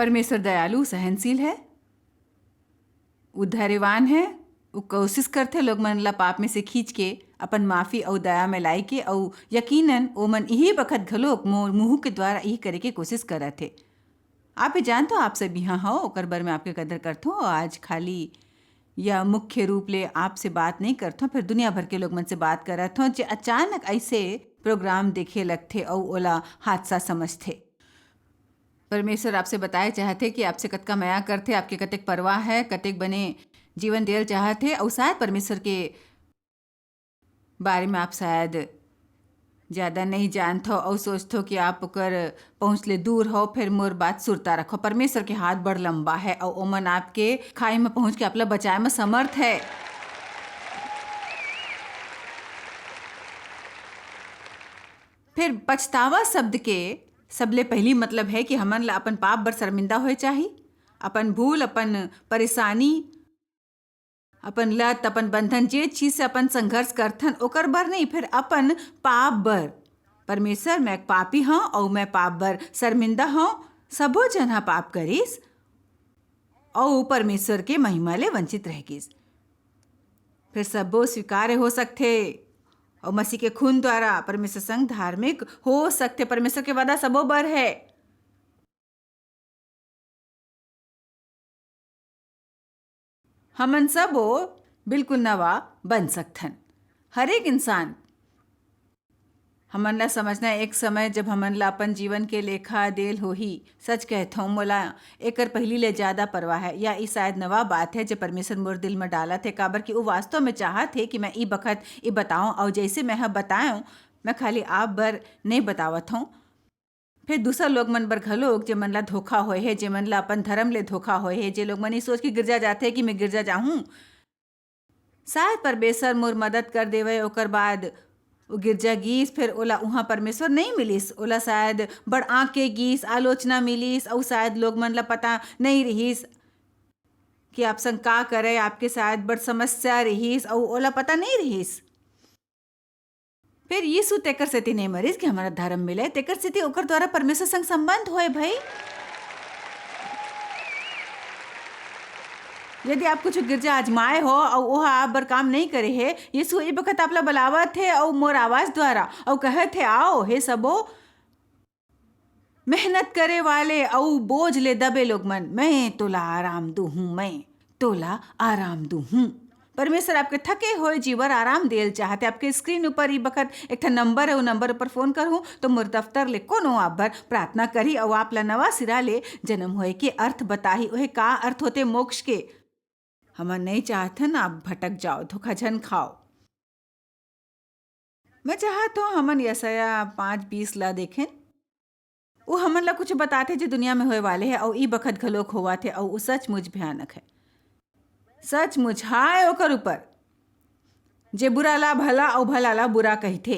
परमेश्वर दयालु सहनशील है, वो धैर्यवान है। वो कोशिश करते लोग मन ला पाप में से खींच के अपन माफ़ी और दया में लाई के, और यकीनन वो मन यही बखत घलोक मुँह के द्वारा यही करे के कोशिश करत थे। आप ही जानते हो, आप सब यहाँ हो ओकर बर में आपके कदर करते हो। आज खाली या मुख्य रूप ले आपसे बात नहीं करते हो, फिर दुनिया भर के लोग मन से बात करत हो जो अचानक ऐसे प्रोग्राम देखे लगते और ओला हादसा समझते। परमेश्वर आपसे बताए चाहते कि आपसे कतका माया करते, आपके कतेक परवाह है, कतेक बने जीवन देल चाहते। और शायद परमेश्वर के बारे में आप शायद ज़्यादा नहीं जानते हो और सोचते हो कि आप ओकर पहुँच ले दूर हो। फिर मोर बात सुरता रखो, परमेश्वर के हाथ बड़ लंबा है और ओमन आपके खाई में पहुँच के आपला बचाए में समर्थ है। फिर पछतावा शब्द के सबले पहली मतलब है कि हमन ला अपन पाप बर शर्मिंदा होए चाही, अपन भूल, अपन परेशानी, अपन लत, अपन बंधन, जे चीज से अपन संघर्ष करथन ओकर बर नहीं, फिर अपन पाप बर। परमेश्वर, मैं एक पापी हूँ और मैं पाप बर शर्मिंदा हूँ। सबो जन हा पाप करिस और परमेश्वर के महिमा ले वंचित रह गिस। फिर सबो स्वीकार्य हो सकते और मसीह के खून द्वारा परमेश्वर संग धार्मिक हो सकते। परमेश्वर के वादा सबो बर है। हमन सबो बिल्कुल नवा बन सकथन। हर एक इंसान हमन ला समझना, एक समय जब हमन ला अपन जीवन के लेखा देल होही। सच कहता हूँ, मोला एकर पहली ले ज़्यादा परवाह है, या ई शायद नवा बात है जो परमेश्वर मोर दिल में डाला थे। काबर कि वो वास्तव में चाहत है कि मैं ई बखत ई बताऊँ, और जैसे मैं हाँ बताऊँ, मैं खाली आप बर नहीं बतावत हूँ, फिर दूसरा लोग मन बर घलोक जे मन ला धोखा होए है, जे मन ला अपन धर्म ले धोखा होए है, जे लोग मन ई सोच के गिरजा जाते हैं कि मैं गिरजा जाऊँ। शायद परमेश्वर मोर मदद कर देवे, ओकर बाद वो गिरजा गीस, फिर ओला उहाँ परमेश्वर नहीं मिलिस। ओला शायद बड़ आँख के गीस, आलोचना मिलिस, और शायद लोग मन ला पता नहीं रहीस कि आप संग का करे, आपके शायद बड़ समस्या रहीस और ओला पता नहीं रहीस। फिर यीशु तेकर सेती नहीं मरीस कि हमारा धर्म मिले, तेकर सेती ओकर द्वारा परमेश्वर संग संबंध होए। भाई, यदि आप कुछ गिरजा आजमाए हो और वह आप बर काम नहीं करे है, यीशु ये बखत आपला बुलावत है और मोर आवाज द्वारा और कहत है, आओ हे सबो मेहनत करे वाले और बोझ ले दबे लोग मन, मैं तोला आराम दूहूँ, मैं तोला आराम दूहूँ। परमेश्वर आपके थके हुए जीवर आराम देल चाहते। आपके स्क्रीन ऊपर ही बखत एक ठा नंबर है, वो नंबर ऊपर फोन करूँ तो मोर दफ्तर ले कोनो आप बर प्रार्थना करी और आप ला नवा सिरा ले जन्म होए के अर्थ बताही। वह का अर्थ होते मोक्ष के। हमन नहीं चाहतन आप भटक जाओ, धोखाझन खाओ। मैं चाहत हूँ हमन यशाया 5:20 ला देखें। वो हमन ला कुछ बताते जो दुनिया में होए वाले है और ई बखत घलोक होवा थे, और वो सचमुच भयानक है। सचमुच हाय ओकर ऊपर जे बुरा ला भला और भला ला बुरा कहते,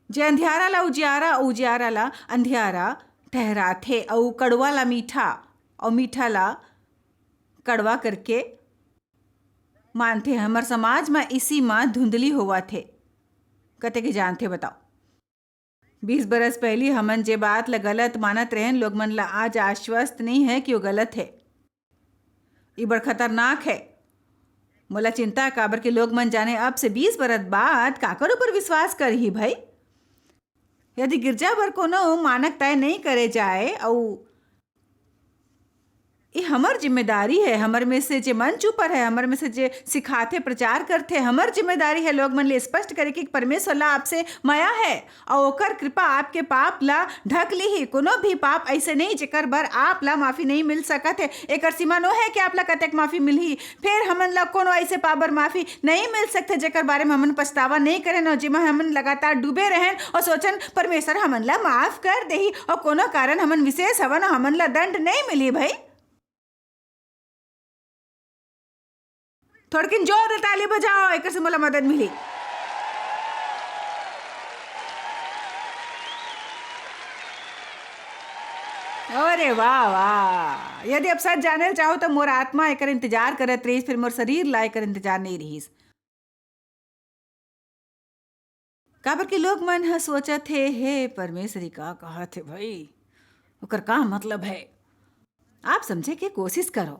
जे अंधियारा ला उजियारा और उजियारा ला अंधियारा ठहराते, और कड़वा ला मीठा और मीठा ला कड़वा करके मानते। हमार समाज में इसी माँ धुंधली हुआ थे। कते के जानते बताओ? 20 बरस पहली हमन जे बात ला गलत मानत रहें, लोग मन ला आज आश्वस्त नहीं है कि वो गलत है। ये बड़ खतरनाक है। मोला चिंता काबर के लोग मन जाने अब से 20 बरस बाद काकर ऊपर विश्वास कर ही। भाई, यदि गिरजा भर कोनो मानक तय नहीं करे जाए, और ये हमर जिम्मेदारी है। हमर में से जे मंच ऊपर है, हमर में से जे सिखाते प्रचार करते, हमर जिम्मेदारी है लोग मन ले स्पष्ट करे कि परमेश्वर ला आपसे माया है और ओकर कृपा आपके पाप ला ढक ली ही। कोनो भी पाप ऐसे नहीं जेकर बर आप ला माफी नहीं मिल सकत है। एकर सीमा नो है कि आप ला कतेक माफी मिलही। फिर हमन ला कोनो ऐसे पाप बर माफी नहीं मिल सकते जेकर बारे में हमन पछतावा नहीं करें और जिमा हमन लगातार डूबे रहें और सोचन परमेश्वर हमन ला माफ कर देही और कोनो कारण हमन विशेष हवन हमन ला दंड नहीं मिली। भाई, थोड़किन जोर दे ताली बजाओ, एक से मोला मदद मिली। अरे वाह वाह! यदि अब सच जाने चाहो तो मोर आत्मा एकर इंतजार करत रहीस, फिर मोर शरीर ला एकर इंतजार नहीं रहीस। काबर के लोग मन ह सोचत हे, हे परमेश्वरी का कहत हे भाई, ओकर का मतलब है? आप समझे के कोशिश करो।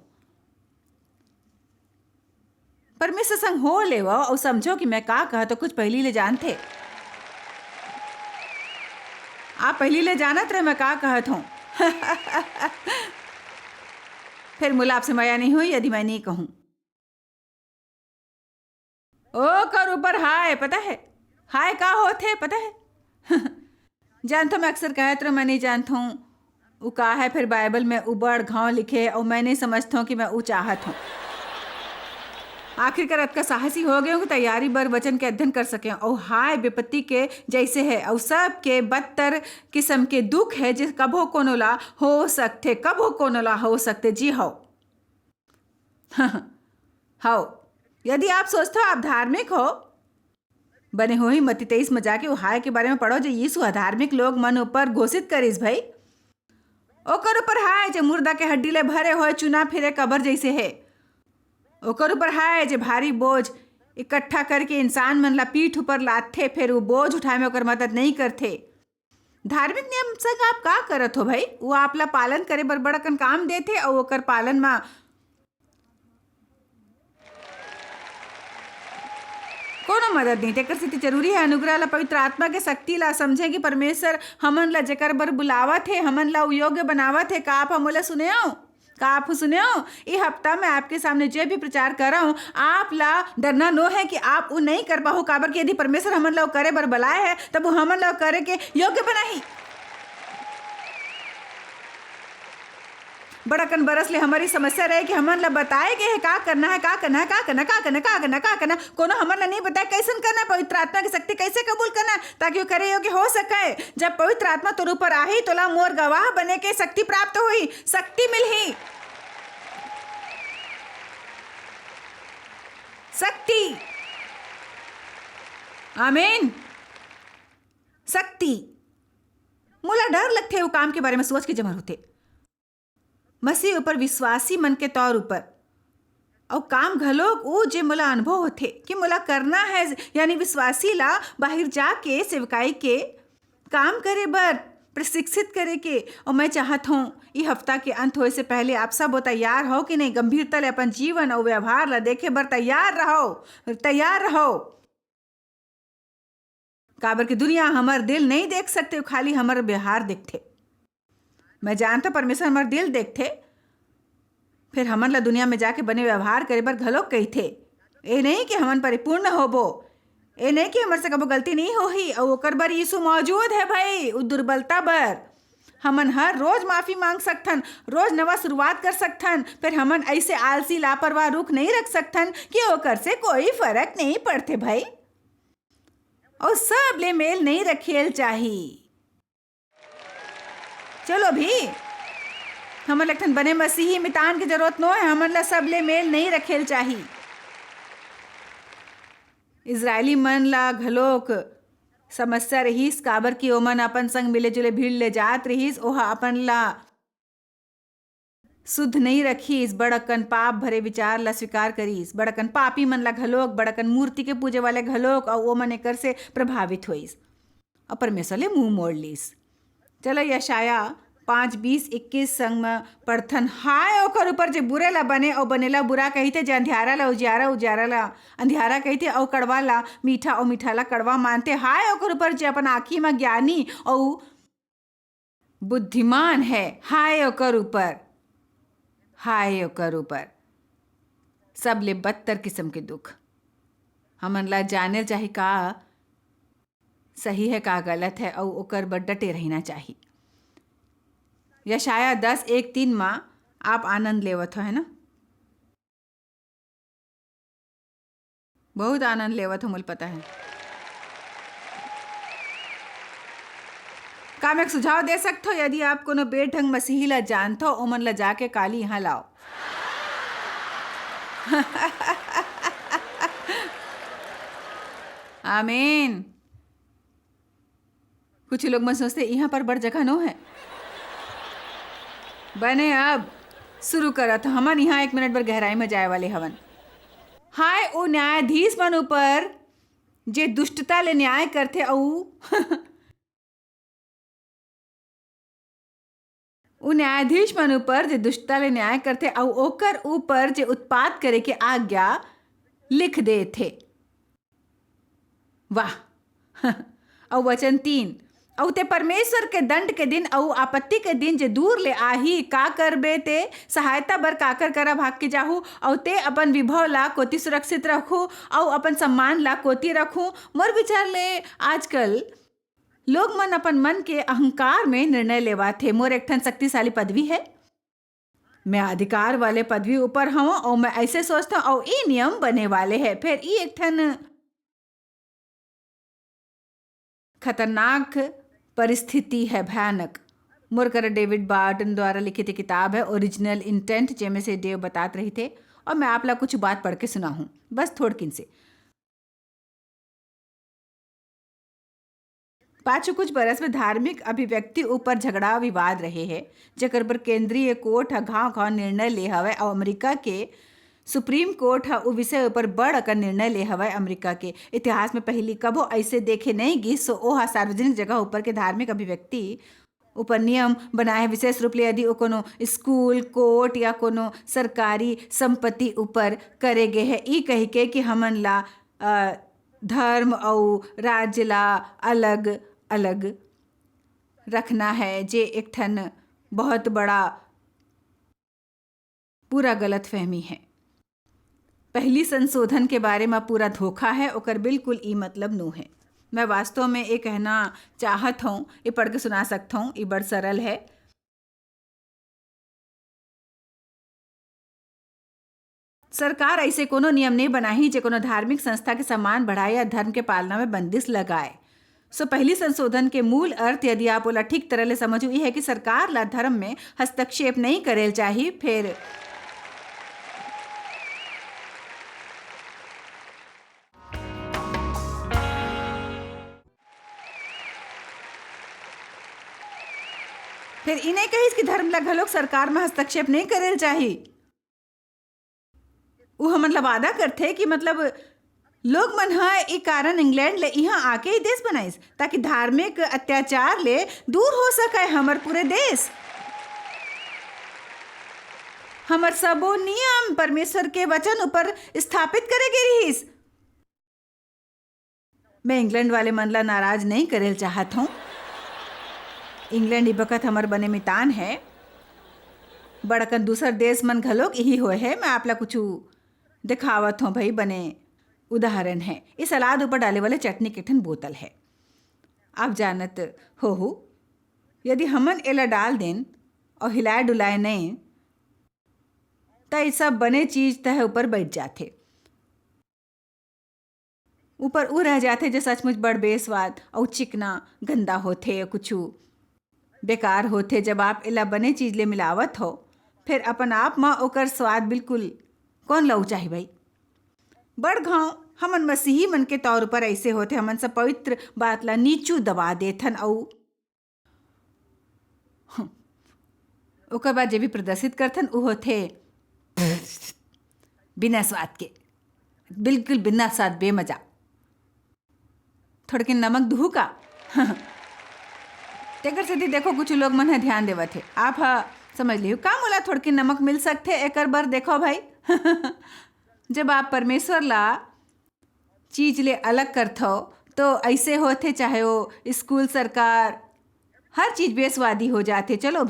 परमेश्वर संग हो लेवो और समझो कि मैं का कहा तो कुछ पहली ले जानते। आप पहली ले जानत रहे मैं का कहत हूँ। फिर मुला आपसे माया नहीं हुई यदि मैं नहीं कहूं। ओ कर ऊपर हाय पता है? हाय का होते पता है? जानता मैं अक्सर कहत रहा मैं नहीं जानता हूँ वो का है। फिर बाइबल में उबड़ घाव लिखे और मैं नहीं समझता हूँ कि मैं वो चाहत हूँ। आखिरकार का साहसी हो गए कि तैयारी बर वचन के अध्ययन कर सके और हाय विपत्ति के जैसे है और सब के बदतर किस्म के दुख है जिस कबो कोनोला हो सकते कबो कोनोला हो सकते जी हो। हो यदि आप सोचते हो आप धार्मिक हो बने हो ही मती 23 में जाके वो हाय के बारे में पढ़ो जो यीशु अधार्मिक लोग मन ऊपर घोषित करिस भाई। ओकर ऊपर हाय जो मुर्दा के हड्डी ले भरे हो चुना फिरे कबर जैसे है। ओकर ऊपर हाय जो भारी बोझ इकट्ठा करके इंसान मन ला पीठ ऊपर लाथे फिर वो बोझ उठाए में ओकर मदद नहीं करथे। धार्मिक नियम संग आप का करत हो भाई? वो आपला पालन करे बर बड़कन काम देथे और ओकर पालन में कोनो मदद नहीं तेकर सेती जरूरी है अनुग्रह ला पवित्र आत्मा के शक्ति ला समझे कि परमेश्वर हमन ला जेकर बर बुलावत है हमन ला योग्य बनावत है। का आप हमला सुने हो? का आप सुने हो? ये हफ्ता में आपके सामने जो भी प्रचार कर रहा हूँ आप ला डरना नो है कि आप वो नहीं कर पाओ काबर कि यदि परमेश्वर हमन ला करे बर बुलाए है तब वो हमन ला करे के योग्य बनाही। बड़कन बरस ले हमारी समस्या रहे कि हमन ला बताए गए है का करना है का करना है का करना का करना का करना का करना कोनो हमन ला नहीं बताए कैसन करना पवित्र आत्मा की शक्ति कैसे कबूल करना ताकि वो करे योग्य हो सके। जब पवित्र आत्मा तोर ऊपर आही तो ला मोर गवाह बने के शक्ति प्राप्त हुई शक्ति मिलही शक्ति। आमीन शक्ति। मुला डर लगते वो काम के बारे में सोच के जमर होते मसीह ऊपर विश्वासी मन के तौर ऊपर और काम घलोक वो जे मोला अनुभव होते कि मोला करना है यानी विश्वासी ला बाहर जाके सेवकाई के काम करे बर प्रशिक्षित करे के। और मैं चाहत हूँ ये हफ्ता के अंत होए से पहले आप सब तैयार हो कि नहीं गंभीरता ले अपन जीवन और व्यवहार ला देखे बर तैयार रहो। काबर की दुनिया हमार दिल नहीं देख सकते खाली हमार व्यवहार देखते। मैं जानता परमेश्वर हमार दिल देखते फिर हमन ला दुनिया में जाके बने व्यवहार करे बर घलोक कहते। ए नहीं कि हमन परिपूर्ण होबो ए नहीं कि हमर से कबो गलती नहीं होही और ओकर बर यीशु मौजूद है भाई। उस दुर्बलता बर हमन हर रोज माफी मांग सकथन रोज नवा शुरुआत कर सकथन। फिर हमन ऐसे आलसी लापरवाह रुख नहीं रख सकथन कि ओकर से कोई फर्क नहीं पड़ते भाई। और सब ले मेल नहीं रखेल चाहिए। चलो भी हमन लखन बने मसीही मितान की जरूरत नो है हमन ला सब ले मेल नहीं रखेल चाहिए। इजरायली मन ला घलोक समस्या रहीस काबर की ओमन अपन संग मिले जुले भीड़ ले जात रहीस ओहा अपन ला शुद्ध नहीं रखीस बड़कन पाप भरे विचार ला स्वीकार करीस। बड़कन पापी मन ला घलोक बड़कन मूर्ति के पूजे वाले घलोक और वो मन एकर से प्रभावित होइस और परमेश्वर ले मुंह मोड़ लीस। चलो यशाया 5:20-21 संग में पढ़थन। हाय ओकर ऊपर जे बुरे ला बने और बनेला बुरा कहते जे अंधियारा ला उजियारा ला अंधियारा कहते और कड़वा ला मीठा और मीठा ला कड़वा मानते। हाय ओकर ऊपर जे अपन आँखी में ज्ञानी और बुद्धिमान है। हाय ओकर ऊपर सब ले बदतर किस्म के दुख हमन ला जाने चाहे का सही है का गलत है और ओकर बर डटे रहना चाहिए। यशाया 10:1-3 माँ आप आनंद लेवत हो है ना बहुत आनंद लेवत हो मुझे पता है। का मैं एक सुझाव दे सकते हो यदि आप कोनो बेढंग मसीही ला जानते हो ओमन ला जाके काली यहाँ लाओ। आमीन। कुछ लोग मन सोचते यहाँ पर बड़ जगह नो है बने अब शुरू करा तो हमन यहाँ 1 मिनट बर गहराई में जाए वाले हवन। हाय ओ न्यायाधीश मन ऊपर जे दुष्टता ले न्याय करते उ न्यायाधीश मन ऊपर जे दुष्टता ले न्याय करथे अउ ओकर ऊपर जे उत्पात करे के आज्ञा लिख दे थे। वाह। अउ वचन 3, अउ ते परमेश्वर के दंड के दिन अउ आपत्ति के दिन जे दूर ले आही का करबे ते सहायता बर काकर करा भाग के जाहू अउ ते अपन विभव ला कोती सुरक्षित रखू अउ अपन सम्मान ला कोती रखू। मोर विचार ले आजकल लोग मन अपन मन के अहंकार में निर्णय लेवा थे। मोर एक ठन शक्तिशाली पदवी है, मैं अधिकार वाले पदवी ऊपर हूँ और मैं ऐसे सोचता हूँ और ये नियम बने वाले हैं। फिर ये एक ठन खतरनाक परिस्थिति है, भयानक। मोर करा डेविड बार्टन द्वारा लिखित किताब है ओरिजिनल इंटेंट, जेमे से देव बतात रही थे और मैं आप ला कुछ बात पढ़ के सुना हूँ, बस थोड़किन से। पाछू कुछ बरस में धार्मिक अभिव्यक्ति ऊपर झगड़ा विवाद रहे हैं, जेकर पर केंद्रीय कोर्ट ह घाव निर्णय ले हवय और अमेरिका के सुप्रीम कोर्ट ह उ विषय ऊपर बड़ अकन निर्णय ले हवय। अमेरिका के इतिहास में पहली कबो ऐसे देखे नहीं गिस। सो ओहा सार्वजनिक जगह ऊपर के धार्मिक अभिव्यक्ति ऊपर नियम बनाए, विशेष रूप ले यदि वो कोनो स्कूल, कोर्ट या कोनो सरकारी संपत्ति ऊपर करे गे है, ई कही के कि हमन ला धर्म और राज्य ला अलग अलग रखना है, जे एक ठन बहुत बड़ा पूरा गलत फहमी है। पहली संशोधन के बारे में पूरा धोखा है, ओकर बिल्कुल ई मतलब नो है। मैं वास्तव में ये कहना चाहत हूँ, ये पढ़ के सुना सकता हूँ, ये बड़ सरल है। सरकार ऐसे कोनो नियम नहीं बनाही जे कोनो धार्मिक संस्था के सम्मान बढ़ाए या धर्म के पालना में बंदिश लगाए। सो पहली संशोधन के मूल अर्थ यदि आप ओला ठीक तरह ले समझो ये है कि सरकार ला धर्म में हस्तक्षेप नहीं करेल चाहिए। फिर इन्हें कहिस कि धर्म ला घलोक सरकार में हस्तक्षेप नहीं करेल चाहिए। वो हमन ला वादा करथे कि मतलब लोग मन ह ई कारण इंग्लैंड ले यहाँ आके ही देश बनाइस ताकि धार्मिक अत्याचार ले दूर हो सके हमर पूरे देश। हमर सबो नियम परमेश्वर के वचन ऊपर स्थापित करे गे रहिस। मैं इंग्लैंड वाले मन ला नाराज नहीं करेल चाहत हूँ। इंग्लैंड ई बखत हमर बने मितान है, बड़कन दूसर देश मन घलोक यही होए है। मैं आप ला कुछ दिखावत हूँ भाई, बने उदाहरण है। इस सलाद ऊपर डाले वाले चटनी के ठन बोतल है, आप जानत हो। यदि हमन एला डाल देन और हिलाए डुलाए नहीं तो ये सब बने चीज तह ऊपर बैठ जाते, ऊपर ऊ रह जाते जो सचमुच बड़ बेस्वाद और चिकना गंदा होते, कुछ बेकार होते। जब आप एला बने चीज ले मिलावत हो फिर अपन आप में ओकर स्वाद बिल्कुल कौन लऊ चाही भाई। बड़ घाव हमन मसीही मन के तौर पर ऐसे होते, हमन सब पवित्र बात ला नीचू दबा देथन और ओकर बाद जे भी प्रदर्शित करथन वो होते बिना स्वाद के, बिल्कुल बिना स्वाद, बेमजा। थोड़के नमक दूहू का तेकर से देखो कुछ लोग मन है ध्यान देवत है, आप समझ लियो का मोला थोड़के नमक मिल सकते एकर बर। देखो भाई जब आप परमेश्वर ला चीज ले अलग करथो तो ऐसे होते, चाहे वो स्कूल, सरकार, हर चीज बेस्वादी हो जाते। चलो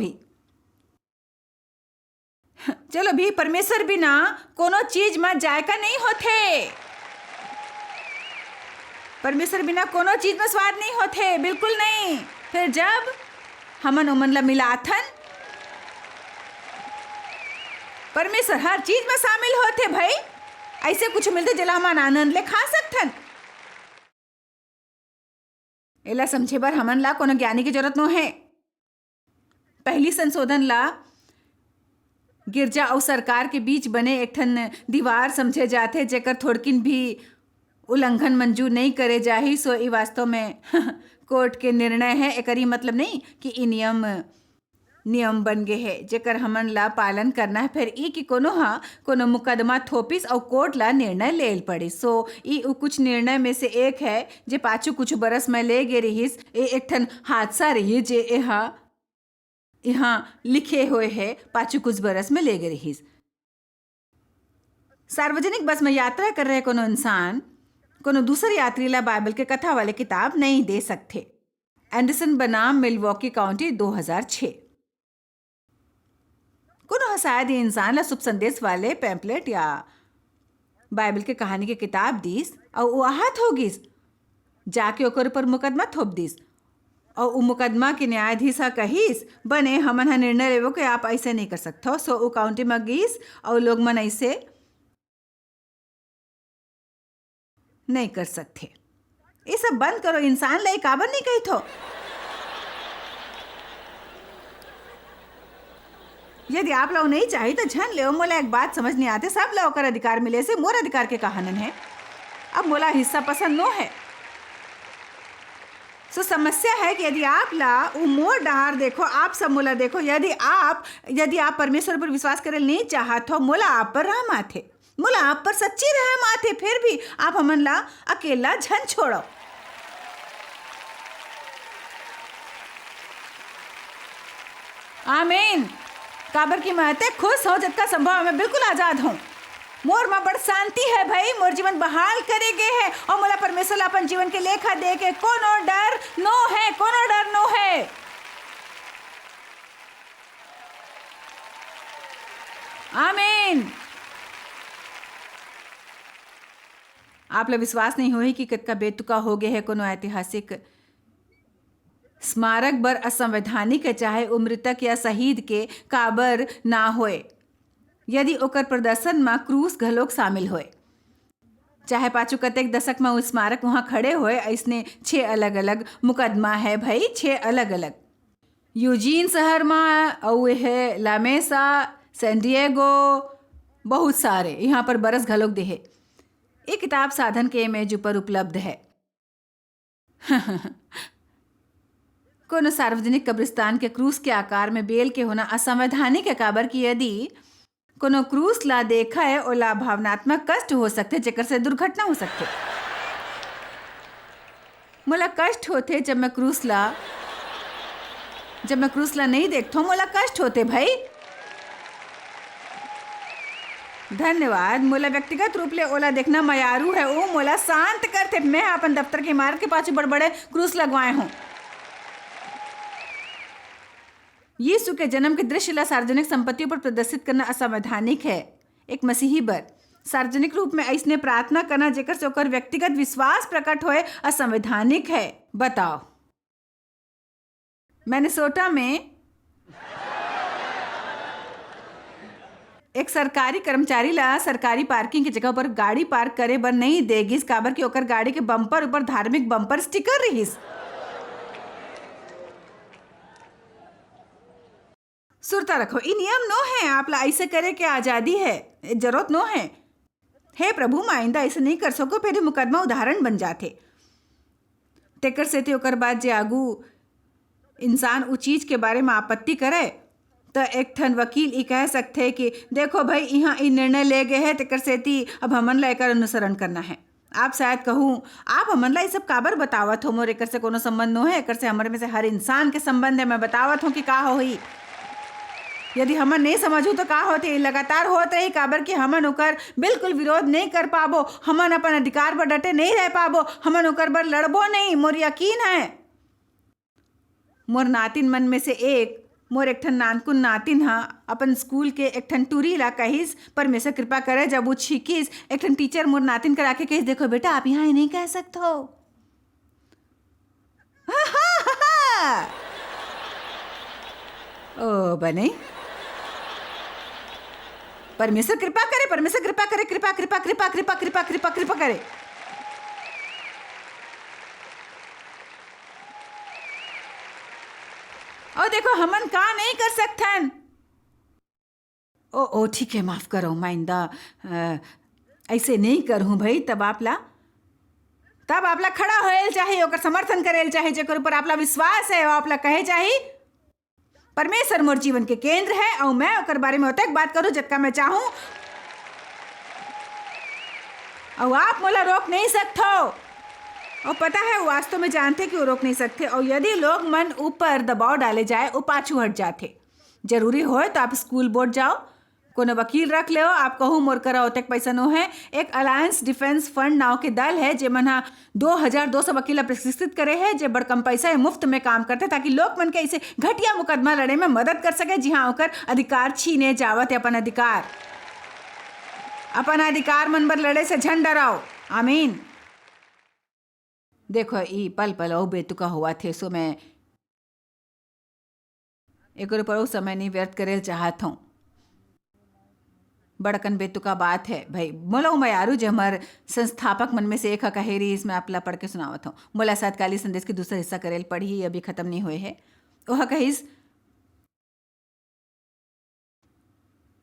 भी परमेश्वर बिना कोनो चीज में जायका नहीं होते, परमेश्वर बिना कोनो चीज में स्वाद नहीं होते, बिल्कुल नहीं। फिर जब हमन उमन ला मिलाथन, परमेश्वर हर चीज में शामिल होते भाई। ऐसे कुछ मिलते जला हमन आनंद ले खा सकथन। एला समझे बर हमन ला कोनो ज्ञानी की जरूरत नो है। पहली संशोधन ला गिरजा और सरकार के बीच बने एक ठन दीवार समझे जाते, जेकर थोड़किन भी उल्लंघन मंजूर नहीं करे जाही। सो ई वास्तव में कोर्ट के निर्णय है। एकरी मतलब नहीं कि ई नियम बन गए है जेकर हमन ला पालन करना है। फिर ई कि कोनो मुकदमा थोपिस और कोर्ट ला निर्णय लेल पड़े। सो ई कुछ निर्णय में से एक है जे पाछू कुछ बरस में ले गे रहिस। एक ठन हादसा रही जे एहा यहाँ लिखे हुए है पाछू कुछ बरस में ले गए रहीस। सार्वजनिक बस में यात्रा कर रहे कोनो इंसान कोनो दूसरे यात्री ला बाइबल के कथा वाले किताब नहीं दे सकते। एंडरसन बनाम मिलवॉकी काउंटी 2006। कोनो शायद ये इंसान ला शुभ संदेश वाले पैम्पलेट या बाइबल के कहानी के किताब दीस और वो आहत होगिस, जाके ओकर ऊपर मुकदमा थोप दीस और उ मुकदमा के न्यायाधीश कहिस बने हमन हा निर्णय लेवो कि आप ऐसे नहीं कर सकते हो। सो उ काउंटी में गईस और लोग मन ऐसे नहीं कर सकते। ये सब बंद करो, इंसान ला काबर नहीं कही थो। यदि आप लोग नहीं चाहिए तो झन ले। मोला एक बात समझ नहीं आते, सब लोग कर अधिकार मिले से मोर अधिकार के कहानन है। अब मोला हिस्सा पसंद नो है। सो समस्या है कि यदि आप ला वो मोर डहार देखो, आप सब मोला देखो। यदि आप परमेश्वर पर विश्वास करे नहीं चाहत हो, मोला आप पर रहम आथे, मोला आप पर सच्ची रहम आथे, फिर भी आप हमन ला अकेला झन छोड़ो। आमीन। काबर की महते खुश हो जितना संभव मैं बिल्कुल आजाद हूँ। मोर में बड़ शांति है भाई, मोर जीवन बहाल करे गए है और मोला परमेश्वर अपन जीवन के लेखा दे के कोनो डर नो है, कोनो डर नो है। आमीन। आप लोग विश्वास नहीं होई कि कतका बेतुका हो गए है कोनो ऐतिहासिक स्मारक बर असंवैधानिक चाहे मृतक या शहीद के काबर ना होए यदि ओकर प्रदर्शन में क्रूस घलोक शामिल होए। चाहे पाछू कतेक दशक में उस स्मारक वहाँ खड़े होए, ऐसने 6 अलग अलग मुकदमा है भाई, 6 अलग अलग। यूजीन शहर में और है लामेसा, सैन डिएगो, बहुत सारे यहाँ पर बरस घलोक देहे। ये किताब साधन के इमेज ऊपर उपलब्ध है। कोनो सार्वजनिक कब्रिस्तान के क्रूस के आकार में बेल के होना असंवैधानिक है। काबर की यदि कोनो क्रूस ला देखा है ओला भावनात्मक कष्ट हो सकते, जेकर से दुर्घटना हो सकते। मोला कष्ट होते जब मैं क्रूस ला नहीं देखता हूँ, मोला कष्ट होते भाई। धन्यवाद। मोला व्यक्तिगत रूप ले ओला देखना मयारू है, वो मोला शांत करते। मैं अपन दफ्तर के इमारत के पाछू बड़े क्रूस लगवाए हूँ। यीशु के जन्म के दृश्य ला सार्वजनिक संपत्तियों पर प्रदर्शित करना असंवैधानिक है। एक मसीही बर सार्वजनिक रूप में ऐसने प्रार्थना करना जेकर से ओकर व्यक्तिगत विश्वास प्रकट होए असंवैधानिक है। बताओ। मिनेसोटा में एक सरकारी कर्मचारी ला सरकारी पार्किंग की जगह पर गाड़ी पार्क करे बर नहीं देगिस, काबर की ओकर गाड़ी के बम्पर ऊपर धार्मिक बम्पर स्टिकर रहीस। सुरता रखो, ये नियम नो है। आप ला ऐसे करे के आजादी है, जरूरत नो है। हे प्रभु, आइंदा ऐसे नहीं कर सको, फिर मुकदमा उदाहरण बन जाते। तेकर से ते ओकर बाद जे आगू इंसान उ चीज के बारे में आपत्ति करे तो एक ठन वकील ये कह सकते कि देखो भाई यहाँ ये निर्णय ले गए हैं, तेकर से अब हमन ला एकर अनुसरण करना है। आप शायद कहूँ आप हमन ला ये सब काबर बतावत हो, मोर एकर से कोनो संबंध नो है, एकर से हमारे में से हर इंसान के संबंध है। मैं बतावत हूँ कि का होई। यदि हमन नहीं समझू तो का होते, लगातार होत रही। काबर कि हमन ओकर बिल्कुल विरोध नहीं कर पाबो, हमन अपन अधिकार पर डटे नहीं रह पाबो, हमन ओकर बर लड़बो नहीं। मोर यकीन है मोर नातिन मन में से एक मोर एक ठन नानकुन नातिन हा अपन स्कूल के एक ठन टूरी ला कहिस परमेश्वर कृपा करे। जब वो छिकिस एक ठन टीचर मोर नातिन करा के कहिस देखो बेटा आप यहाँ नहीं कह सकते हो। ओ बने परमेश्वर कृपा करे, परमेश्वर कृपा करे, कृपा कृपा कृपा कृपा कृपा कृपा कृपा करे। और देखो हमन का नहीं कर सकथन। ओ ठीक है, माफ करो माइंदा, ऐसे नहीं करूँ भाई। तब आपला खड़ा होएल चाहिए, ओकर समर्थन करेल चाहिए, जेकर ऊपर आपला विश्वास है। आपला कहे चाहिए परमेश्वर मोर जीवन के केंद्र है और मैं ओकर बारे में ओतक बात करूँ जतका मैं चाहूँ और आप मोला रोक नहीं सकते हो। और पता है वो वास्तव में जानते कि वो रोक नहीं सकते, और यदि लोग मन ऊपर दबाव डाले जाए वो पाछू हट जाते। जरूरी हो तो आप स्कूल बोर्ड जाओ, कोनो वकील रख ले, आप कहूँ मोर करा ओतक पैसा नो है। एक अलायंस डिफेंस फंड नाव के दल है जे मन 2200 वकील प्रशिक्षित करे है, जे बड़ कम पैसा है मुफ्त में काम करते ताकि लोग मन के ऐसे घटिया मुकदमा लड़े में मदद कर सके। जी हाँ, ओकर अधिकार छीने जावत है। अपन अधिकार मन बर लड़े से झन डराओ। आमीन। देखो ई पल पल ओ बेतुका हुआ थे, सो मैं एक पर समय नहीं व्यर्थ करे चाहत हूँ। बड़कन बेतुका बात है भाई। मोला मयारू जो हमार संस्थापक मन में से एक कहेरी, इसमें आपला पढ़ के सुनावत हूँ। मोला सातकाली संदेश के दूसरा हिस्सा करेल पढ़ी, अभी खत्म नहीं हुए है।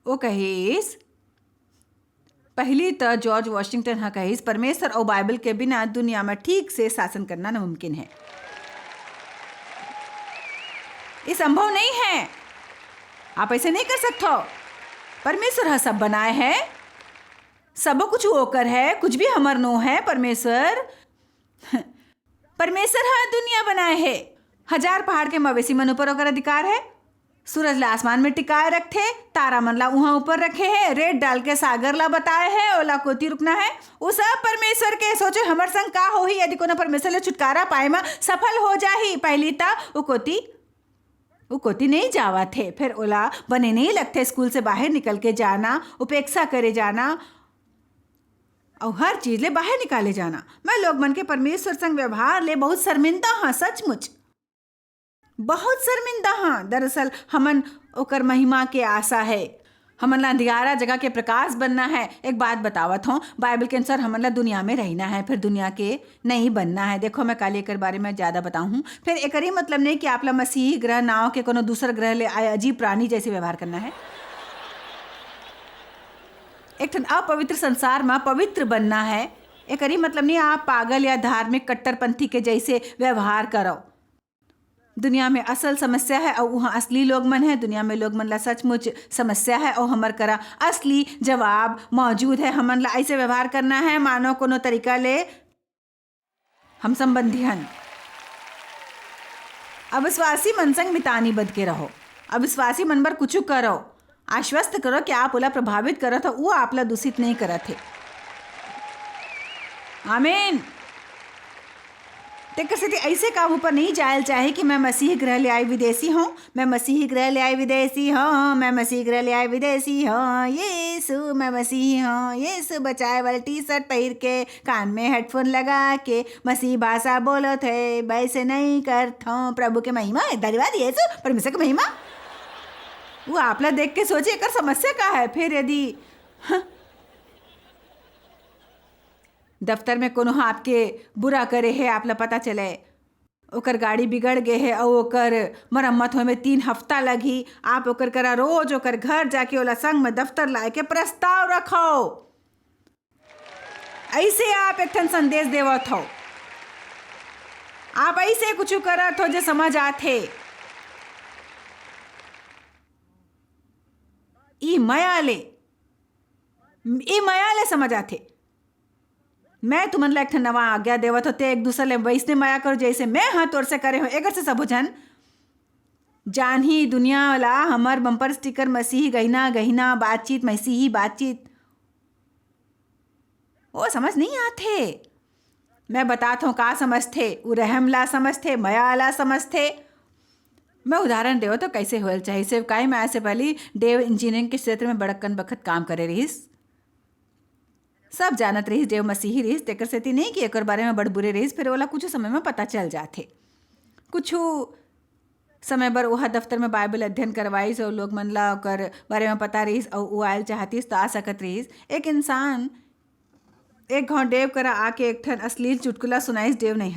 वो कहिस पहली तो जॉर्ज वॉशिंगटन हाँ कहिस परमेश्वर और बाइबल के बिना दुनिया में ठीक से शासन करना नामुमकिन है। ये संभव नहीं है, आप ऐसे नहीं कर सकते हो। परमेश्वर हाँ सब बनाए है, सब कुछ होकर है, कुछ भी हमर नो है। परमेश्वर हाँ दुनिया बनाए है। 1000 पहाड़ के मवेशी मन ऊपर ओकर अधिकार है। सूरज ला आसमान में टिकाए रखे, तारा मन ला वहां ऊपर रखे है, रेत डाल के सागर ला बताए है, ओला कोती रुकना है। वो सब परमेश्वर के। सोचो हमर संग का होही यदि कोनो परमेश्वर ले छुटकारा पाए में सफल हो जाही। पहली ता वो कोती नहीं जावा थे, फिर ओला बने नहीं लगते स्कूल से बाहर निकल के जाना, उपेक्षा करे जाना और हर चीज ले बाहर निकाले जाना। मैं लोग मन के परमेश्वर संग व्यवहार ले बहुत शर्मिंदा हाँ, सचमुच बहुत शर्मिंदा हाँ। दरअसल हमन ओकर महिमा के आशा है, हमन ला अंधियारा जगह के प्रकाश बनना है। एक बात बतावत हूँ, बाइबल के अनुसार हमन ला दुनिया में रहना है, फिर दुनिया के नहीं बनना है। देखो मैं काले के बारे में ज़्यादा बताऊँ, फिर एक ही मतलब नहीं कि आप ला मसीही ग्रह नाव के कोनो दूसर ग्रह ले आए अजीब प्राणी जैसे व्यवहार करना है। एक अपवित्र संसार में पवित्र बनना है। एक ही मतलब नहीं आप पागल या धार्मिक कट्टरपंथी के जैसे व्यवहार करो। दुनिया में असल समस्या है और वहाँ असली लोग मन है। दुनिया में लोग मन ला सचमुच समस्या है और हमर करा असली जवाब मौजूद है। हमन ला ऐसे व्यवहार करना है मानो कोनो तरीका ले हम संबंधी हन। अविश्वासी मन संग मितानी बद के रहो। अविश्वासी मन बर कुछ करो, आश्वस्त करो कि आप ओला प्रभावित करत हो, वो आपला दूषित नहीं करत है। आमीन। तेकर से ऐसे काम ऊपर नहीं जायल चाहे कि मैं मसीह ग्रह ले आई विदेशी हूँ, मैं मसीह ग्रह ले आई विदेशी हूँ, मैं मसीह ग्रह ले आई विदेशी हूँ, यीशु मैं मसीह हूँ, यीशु बचाए वाला टी शर्ट पहन के कान में हेडफोन लगा के मसीह भाषा बोलो थे। वैसे नहीं करता हूँ। प्रभु के महिमा है, धन्यवाद यीशु, परमेश्वर की महिमा। वो आपला देख के सोचिए कर समस्या का है। फिर यदि दफ्तर में कोनो आपके बुरा करे है, आपला पता चले ओकर गाड़ी बिगड़ गए है और ओकर मरम्मत होए में 3 हफ्ता लगी, आप ओकर करा रोज ओकर घर जाके ओला संग में दफ्तर लाए के प्रस्ताव रखो। ऐसे आप एक ठन संदेश देवत हो, आप ऐसे कुछ करत हो जो समझ आते। ई मयाले समझ आते। मैं तुमन ला एक ठन नवा आज्ञा देवत होते, एक दूसरे ले वैसने माया करो जैसे मैं हाँ तोर से करे हो। एकर से सब जन जान ही दुनिया वाला हमार बम्पर स्टिकर मसीही गहना बातचीत मसीही बातचीत वो समझ नहीं आते। मैं बताता हूँ का समझते, वो रहमला समझते, मयाला समझते। मैं उदाहरण देव तो कैसे होल चाहिए सिर्फ काहे मैं ऐसे पहले देव इंजीनियरिंग के क्षेत्र में बड़कन बखत काम करे रहीस, सब जानत रहीस देव मसीही रहीस। तेकर सेती नहीं कि एकर बारे में बड़ बुरे रहीस, फिर ओला कुछ समय में पता चल जाते। कुछ समय बर वह दफ्तर में बाइबल अध्ययन करवाइस और लोग मन ला ओकर बारे में पता रहीस और वो आयल चाहतीस तो आ सकत रहीस। एक इंसान एक घाव देव करा आके एक ठन अश्लील चुटकुला सुनाइस। देव नहीं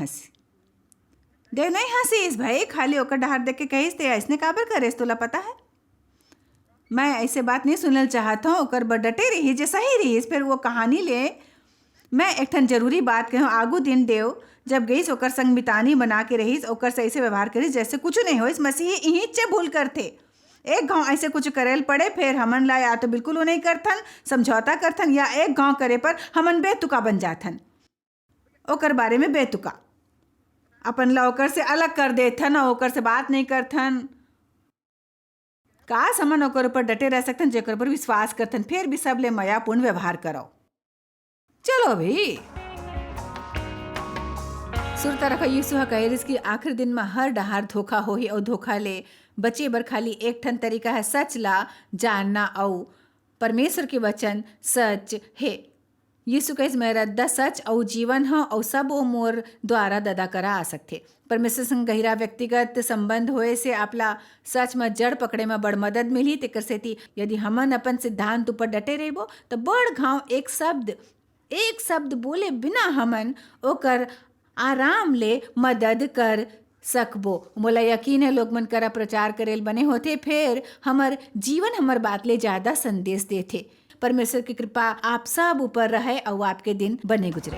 हंसीस भाई, खाली ओकर डहार देख के कहिस ते ऐसने काबर करेस, तोला पता है। मैं ऐसे बात नहीं सुनल चाहता हूँ, ओकर बर डटे रही जे सही रहीस। फिर वो कहानी ले मैं एक ठन जरूरी बात कहूँ। आगू दिन देव जब गईस ओकर संग मितानी बना के रहीस, ओकर से ऐसे व्यवहार करीस जैसे कुछ नहीं हो। इस मसीही यहीं चे भूल करते, एक गांव ऐसे कुछ करेल पड़े, फिर हमन ला या तो बिल्कुल वो नहीं करथन, समझौता करथन, या एक गांव करे पर हमन बेतुका बन जाथन। ओकर बारे में बेतुका अपन ला ओकर से अलग कर देथन और ओकर से बात नहीं करथन। का समन ओकर ऊपर डटे रह सकथन जेकर पर विश्वास करथन, फिर भी सबले मयापूर्ण व्यवहार करो। चलो भी सुरता रखा यीशु ह कहिरिस कि आखिर दिन में हर डहार धोखा होही और धोखा ले बचे बर खाली एक ठन तरीका है सच ला जानना और परमेश्वर के वचन सच है। यीशु कहिस मैं रद्दा सच और जीवन ह और सब ओ मोर द्वारा ददा करा आ सकथे। परमेश्वर संग गहरा व्यक्तिगत संबंध होए से आपला सच में जड़ पकड़े में बड़ मदद मिली। तेकर सेती यदि हमन अपन सिद्धांत ऊपर डटे रहिबो तो बड़ घाव एक शब्द बोले बिना हमन ओकर आराम ले मदद कर सकबो। मोला यकीन है लोग मन करा प्रचार करेल बने होते, फिर हमर जीवन हमर बात ले ज्यादा संदेश देथे। परमेश्वर की कृपा आप सब ऊपर रहे और आपके दिन बने गुजरे।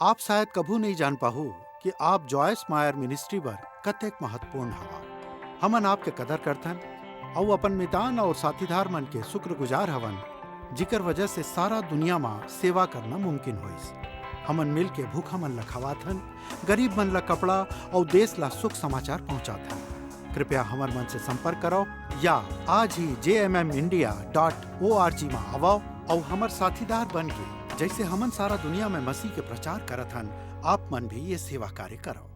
आप शायद कभू नहीं जान पाहू कि आप जॉयस मायर मिनिस्ट्री बर कतेक महत्वपूर्ण हवा। हमन आपके कदर करथन और अपन मितान और साथीदार मन के शुक्रगुजार हवन, जिकर वजह से सारा दुनिया में सेवा करना मुमकिन होइस। हमन मिल के भूखा मन ला खवाथन, गरीब मन ला कपड़ा और देश ला सुख समाचार पहुंचाथन। कृपया हमर मन से संपर्क करो या आज ही jmmindia.org में आवो और हमर साथीदार बन के जैसे हमन सारा दुनिया में मसीह के प्रचार करत हन, आप मन भी ये सेवा कार्य करो।